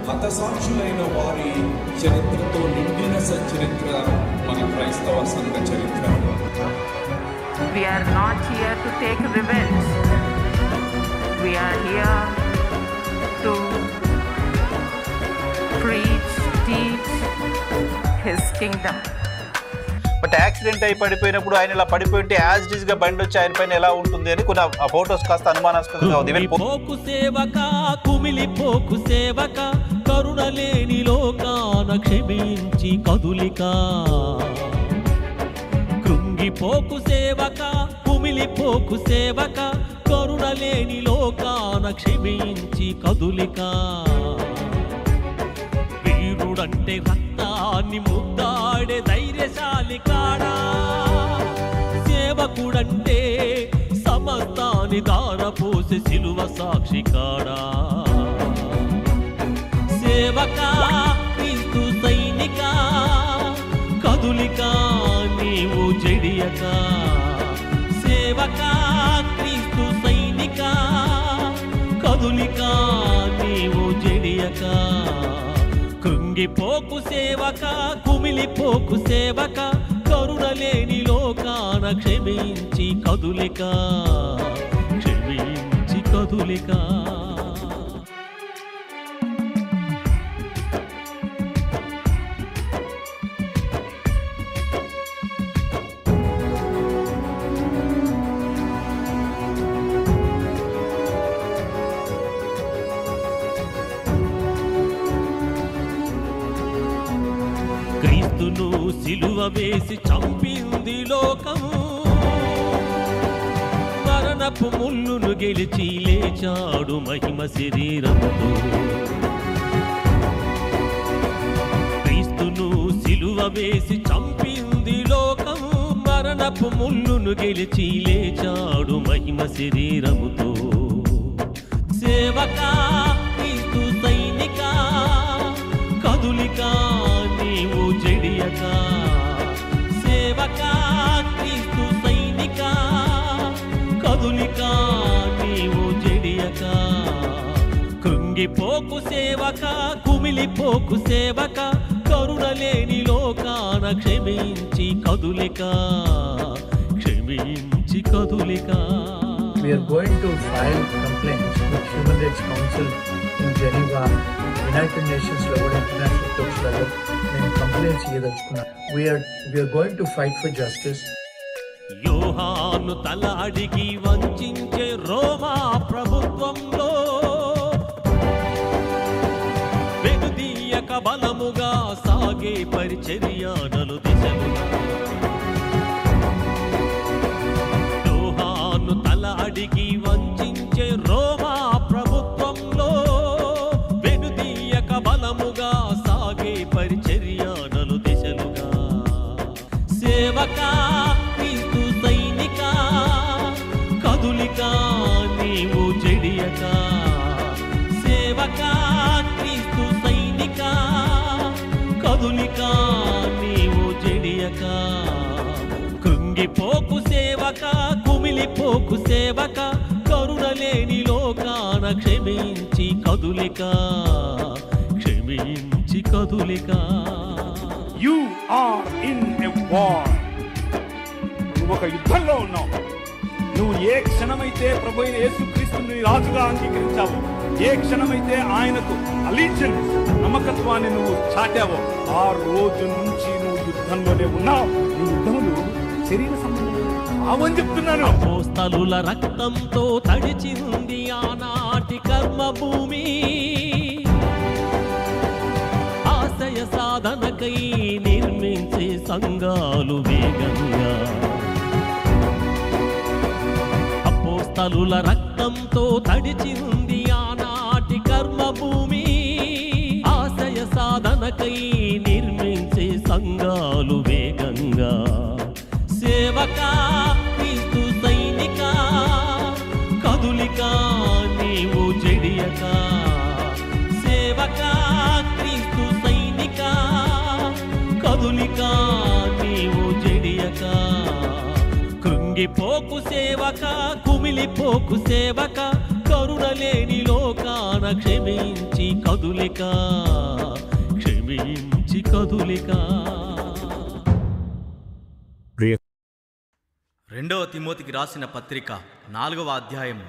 హతసాక్షులైన వారి చరిత్రతో నిండిన చరిత్ర మన క్రైస్తవ సంఘ చరిత్ర. We are not here to take revenge. We are here to preach, teach His kingdom. But accident అయి పడిపోయినప్పుడు ఆయన ఇలా పడిపోయింటే యాజ్ ఇట్ ఈస్ గా బండి వచ్చి ఆయన పైన ఎలా ఉంటుంది అని కొన్ని ఆ ఫోటోస్ కాస్త అనుమానాస్పదంగా ఉంది. పోకు సేవక కుమిలిపోకు సేవక కరుణ లేని లోకాన క్షమించి కదులిక. కృంగిపోకు సేవక కుమిలిపోకు సేవక కరుణ లేని లోకాన క్షమించి కదులిక. వీరుడంటే రక్తాన్ని ముద్దాడే ధైర్యశాలి కాడా, సేవకుడంటే సమస్తాన్ని దారపోసే సిలువ సాక్షి కాడా. సేవక క్రీస్తు సైనిక కదులిక నీవు జడియక. సేవక క్రీస్తు సైనిక కదులిక నీవు జడియక. కృంగిపోకు సేవక కుమిలిపోకు సేవక కరుణ లేని లోకాన క్షమించి కదులిక. క్షమించి కదులిక. క్రీస్తును సిలువ వేసి చంపింది లోకం, మరణపు ముళ్ళును గెలిచి లేచాడు మహిమ శరీరంతో. క్రీస్తును సిలువ వేసి చంపింది లోకం, మరణపు ముళ్ళును గెలిచి లేచాడు మహిమ శరీరముతో. సేవక క్రీస్తు సైనిక కదులిక నీవు జడియక. సేవక క్రీస్తు సైనిక కదులిక నీవు జడియక. కృంగిపోకు సేవక కుమిలిపోకు సేవక కరుణ లేని లోకాన క్షమించి కదులిక. క్షమించి కదులిక. We are going to file complaints with Human Rights Council in Geneva, United Nations level, international courts level. మేము complaints ఇవ్వదలుచుకున్నాం. We are going to fight for justice. యోహాను తల అడిగి వంచించే రోమా ప్రభుత్వంలో వెనుదీయక బలముగా సాగే పరిచర్యను దిశలుగా. యోహాను తల అడిగి వంచించే రోమా ప్రభుత్వంలో వెనుదీయక బలముగా సాగే పరిచర్యను దిశలుగా. సేవక క్రీస్తు సైనిక కదులిక నీవు జడియక. సేవక క్రీస్తు సైనిక కదులిక నీవు జడియక. కృంగిపోకు సేవక కుమిలిపోకు సేవక కరుణ లేని లోకాన క్షమించి కదులిక. క్షమించి కదులిక. You are in a war. నువ్వు ఒక యుద్ధంలో ఉన్నావు. నువ్వు ఏ క్షణమైతే ప్రభు అయిన యేసుక్రీస్తుని రాజుగా అంగీకరించావు, ఏ క్షణమైతే ఆయనకు అలీజియన్స్ నమ్మకత్వాన్ని నువ్వు చాటావో, ఆ రోజు నుంచి నువ్వు యుద్ధంలోనే ఉన్నావు. నీ యుద్ధములు శరీర సంబంధం అవని చెప్తున్నాను. అపోస్తలుల రక్తంతో తడిచింది ఆనాటి కర్మభూమి. ఆశయ సాధనకై నిర్మించే సంఘాలు వేగంగా. అపోస్తలుల రక్తంతో తడిచింది ఆనాటి కర్మభూమి. ఆశయ సాధనకై నిర్మించే సంఘాలు వేగంగా. సేవక క్రీస్తు సైనిక కదులిక నీవు జడియక. సేవక క్రీస్తు సైనిక కదులిక నీవు జడియక. కృంగిపోకు సేవక కుమిలిపోకు సేవక కరుణ చూడలేని లోకాన క్షమించి కదులిక క్షమించి కదులిక. 2 తిమోతికి రాసిన పత్రిక 4వ అధ్యాయము